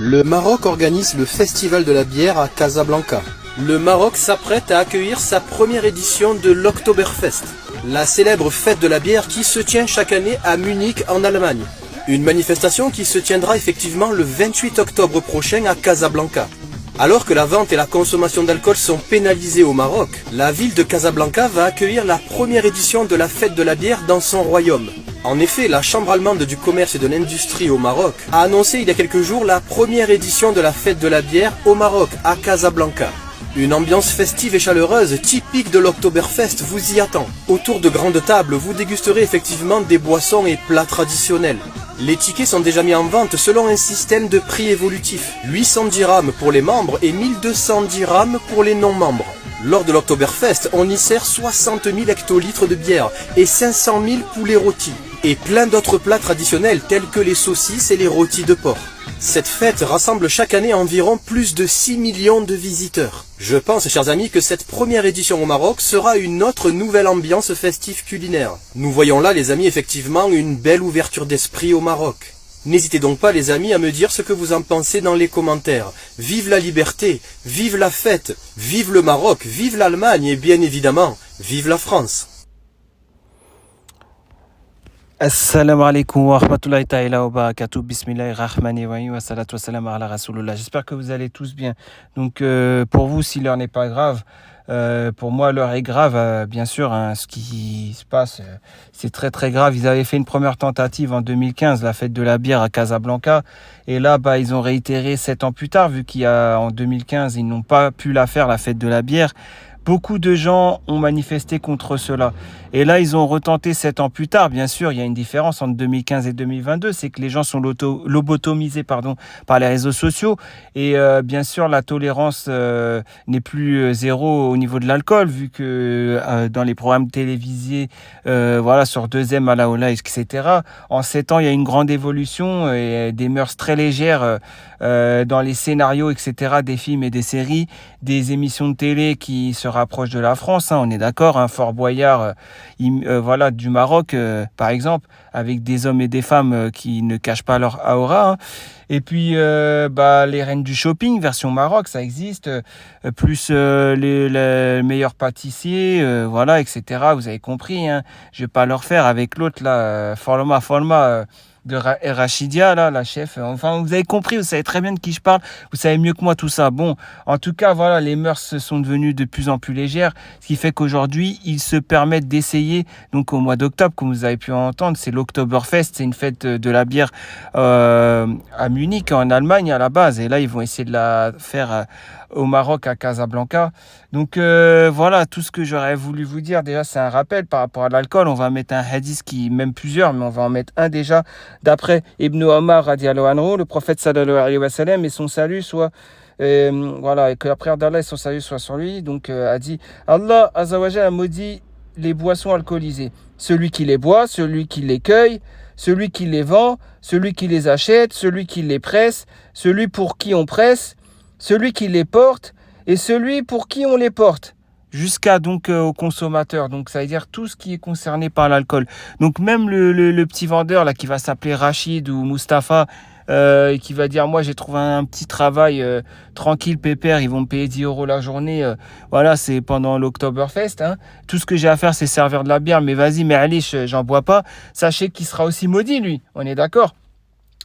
Le Maroc organise le Festival de la bière à Casablanca. Le Maroc s'apprête à accueillir sa première édition de l'Oktoberfest, la célèbre fête de la bière qui se tient chaque année à Munich en Allemagne. Une manifestation qui se tiendra effectivement le 28 octobre prochain à Casablanca. Alors que la vente et la consommation d'alcool sont pénalisées au Maroc, la ville de Casablanca va accueillir la première édition de la fête de la bière dans son royaume. En effet, la Chambre allemande du commerce et de l'industrie au Maroc a annoncé il y a quelques jours la première édition de la fête de la bière au Maroc, à Casablanca. Une ambiance festive et chaleureuse, typique de l'Oktoberfest, vous y attend. Autour de grandes tables, vous dégusterez effectivement des boissons et plats traditionnels. Les tickets sont déjà mis en vente selon un système de prix évolutif. 800 dirhams pour les membres et 1200 dirhams pour les non-membres. Lors de l'Oktoberfest, on y sert 60 000 hectolitres de bière et 500 000 poulets rôtis. Et plein d'autres plats traditionnels tels que les saucisses et les rôtis de porc. Cette fête rassemble chaque année environ plus de 6 millions de visiteurs. Je pense, chers amis, que cette première édition au Maroc sera une autre nouvelle ambiance festive culinaire. Nous voyons là, les amis, effectivement, une belle ouverture d'esprit au Maroc. N'hésitez donc pas, les amis, à me dire ce que vous en pensez dans les commentaires. Vive la liberté, vive la fête, vive le Maroc, vive l'Allemagne et bien évidemment, vive la France. Assalamu alaikum wa rahmatullahi ta'ala wa barakatuh. Bismillahir rahmanir rahim wa salatu wa salam ala rasulullah. J'espère que vous allez tous bien. Donc pour vous, si l'heure n'est pas grave, pour moi l'heure est grave. Bien sûr, hein, ce qui se passe, c'est très très grave. Ils avaient fait une première tentative en 2015, la fête de la bière à Casablanca. Et là, ils ont réitéré 7 ans plus tard, vu qu'en 2015, ils n'ont pas pu la faire, la fête de la bière. Beaucoup de gens ont manifesté contre cela. Et là, ils ont retenté 7 ans plus tard. Bien sûr, il y a une différence entre 2015 et 2022. C'est que les gens sont lobotomisés par les réseaux sociaux. Et bien sûr, la tolérance n'est plus zéro au niveau de l'alcool, vu que dans les programmes télévisés, sur 2M, à la Ola, etc., en 7 ans, il y a une grande évolution et des mœurs très légères dans les scénarios, etc., des films et des séries, des émissions de télé qui se rapprochent de la France, hein, on est d'accord, hein, Fort Boyard, du Maroc, par exemple, avec des hommes et des femmes qui ne cachent pas leur aura, hein. Et puis, les reines du shopping, version Maroc, ça existe, plus les meilleurs pâtissiers, etc. Vous avez compris, hein. Je vais pas leur faire avec l'autre, là, Forma, de Rachidia, là, la chef. Enfin, vous avez compris, vous savez très bien de qui je parle. Vous savez mieux que moi tout ça. Bon, en tout cas, voilà, les mœurs sont devenues de plus en plus légères, ce qui fait qu'aujourd'hui, ils se permettent d'essayer. Donc, au mois d'octobre, comme vous avez pu entendre, c'est l'Oktoberfest, c'est une fête de la bière à Munich, en Allemagne, à la base. Et là, ils vont essayer de la faire au Maroc, à Casablanca. Donc voilà, tout ce que j'aurais voulu vous dire. Déjà, c'est un rappel par rapport à l'alcool. On va mettre un hadith même plusieurs, mais on va en mettre un déjà. D'après Ibn Omar radiallahu anhu, le prophète sallallahu alayhi wa sallam, et son salut soit et que la prière d'Allah et son salut soit sur lui, donc a dit Allah azza wa jalla a maudit les boissons alcoolisées, celui qui les boit, celui qui les cueille, celui qui les vend, celui qui les achète, celui qui les presse, celui pour qui on presse, celui qui les porte et celui pour qui on les porte, jusqu'à donc au consommateur. Donc ça veut dire tout ce qui est concerné par l'alcool. Donc même le petit vendeur là qui va s'appeler Rachid ou Mustapha, qui va dire moi j'ai trouvé un petit travail tranquille, pépère, ils vont me payer 10 € la journée, c'est pendant l'Oktoberfest, hein. Tout ce que j'ai à faire c'est servir de la bière, mais vas-y, mais allez, j'en bois pas. Sachez qu'il sera aussi maudit, lui, on est d'accord?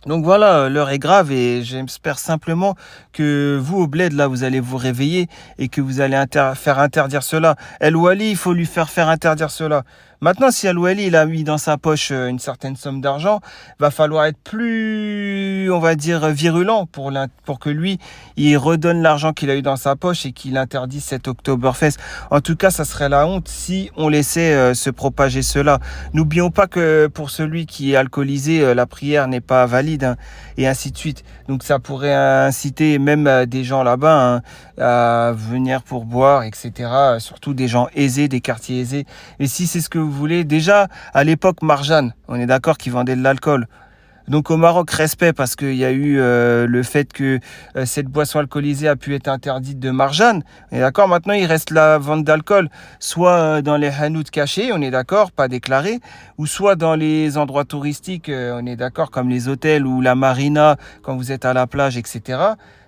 Donc voilà, l'heure est grave et j'espère simplement que vous, au bled, là, vous allez vous réveiller et que vous allez faire interdire cela. El Wali, il faut lui faire interdire cela. Maintenant, si El Wali, il a mis dans sa poche une certaine somme d'argent, va falloir être plus, on va dire, virulent pour que lui, il redonne l'argent qu'il a eu dans sa poche et qu'il interdise cet Oktoberfest. En tout cas, ça serait la honte si on laissait se propager cela. N'oublions pas que pour celui qui est alcoolisé, la prière n'est pas valide, hein, et ainsi de suite. Donc ça pourrait inciter même des gens là-bas, hein, à venir pour boire, etc. Surtout des gens aisés, des quartiers aisés. Et si c'est ce que vous voulez, déjà à l'époque Marjane, on est d'accord, qui vendait de l'alcool. Donc au Maroc, respect, parce qu'il y a eu le fait que cette boisson alcoolisée a pu être interdite de Marjan. On est d'accord. Maintenant, il reste la vente d'alcool, soit dans les hanouts cachés, on est d'accord, pas déclarés, ou soit dans les endroits touristiques, on est d'accord, comme les hôtels ou la marina, quand vous êtes à la plage, etc.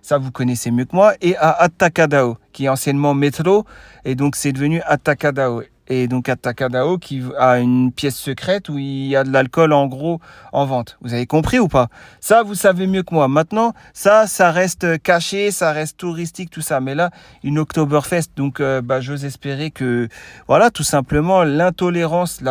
Ça, vous connaissez mieux que moi. Et à Attakadao, qui est anciennement métro, et donc c'est devenu Attakadao. Et donc Attakadao qui a une pièce secrète où il y a de l'alcool en gros en vente. Vous avez compris ou pas? Ça, vous savez mieux que moi. Maintenant, ça reste caché, ça reste touristique, tout ça. Mais là, une Oktoberfest, donc j'ose espérer que, voilà, tout simplement, la tolérance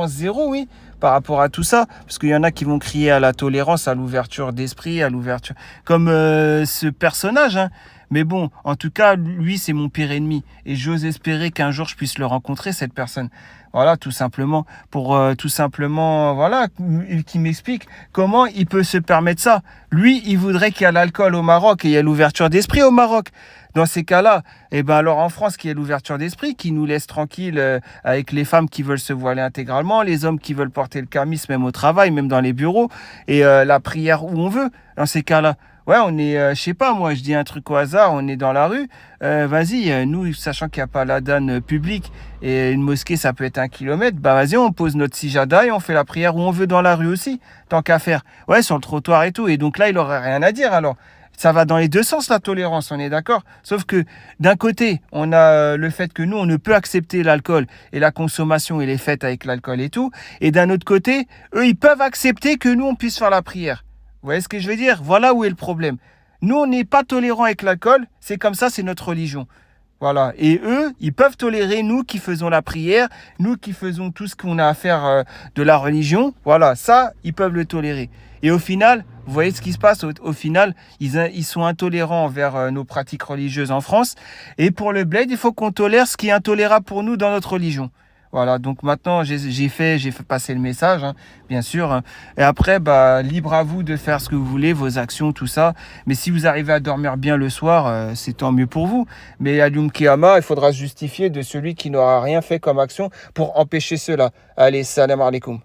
zéro, oui, par rapport à tout ça. Parce qu'il y en a qui vont crier à la tolérance, à l'ouverture d'esprit, à l'ouverture... Comme ce personnage, hein. Mais bon, en tout cas, lui, c'est mon pire ennemi. Et j'ose espérer qu'un jour, je puisse le rencontrer, cette personne. Voilà, tout simplement, voilà, qui m'explique comment il peut se permettre ça. Lui, il voudrait qu'il y ait l'alcool au Maroc et il y a l'ouverture d'esprit au Maroc. Dans ces cas-là, alors en France, qu'il y ait l'ouverture d'esprit, qui nous laisse tranquilles avec les femmes qui veulent se voiler intégralement, les hommes qui veulent porter le camis, même au travail, même dans les bureaux, et la prière où on veut, dans ces cas-là. Ouais, on est, je sais pas, moi, je dis un truc au hasard, on est dans la rue, vas-y, nous, sachant qu'il n'y a pas l'adhan public et une mosquée, ça peut être 1 kilomètre, vas-y, on pose notre sijada et on fait la prière où on veut dans la rue aussi, tant qu'à faire. Ouais, sur le trottoir et tout, et donc là, il aurait rien à dire, alors. Ça va dans les deux sens, la tolérance, on est d'accord? Sauf que d'un côté, on a le fait que nous, on ne peut accepter l'alcool et la consommation et les fêtes avec l'alcool et tout. Et d'un autre côté, eux, ils peuvent accepter que nous, on puisse faire la prière. Vous voyez ce que je veux dire? Voilà où est le problème. Nous, on n'est pas tolérants avec l'alcool. C'est comme ça, c'est notre religion. Voilà. Et eux, ils peuvent tolérer nous qui faisons la prière, nous qui faisons tout ce qu'on a à faire de la religion. Voilà, ça, ils peuvent le tolérer. Et au final, vous voyez ce qui se passe? Au final, ils sont intolérants envers nos pratiques religieuses en France. Et pour le bled, il faut qu'on tolère ce qui est intolérable pour nous dans notre religion. Voilà, donc maintenant, j'ai fait passer le message, hein, bien sûr. Hein. Et après, libre à vous de faire ce que vous voulez, vos actions, tout ça. Mais si vous arrivez à dormir bien le soir, c'est tant mieux pour vous. Mais à Yom Kiyama, il faudra se justifier de celui qui n'aura rien fait comme action pour empêcher cela. Allez, salam alaikum.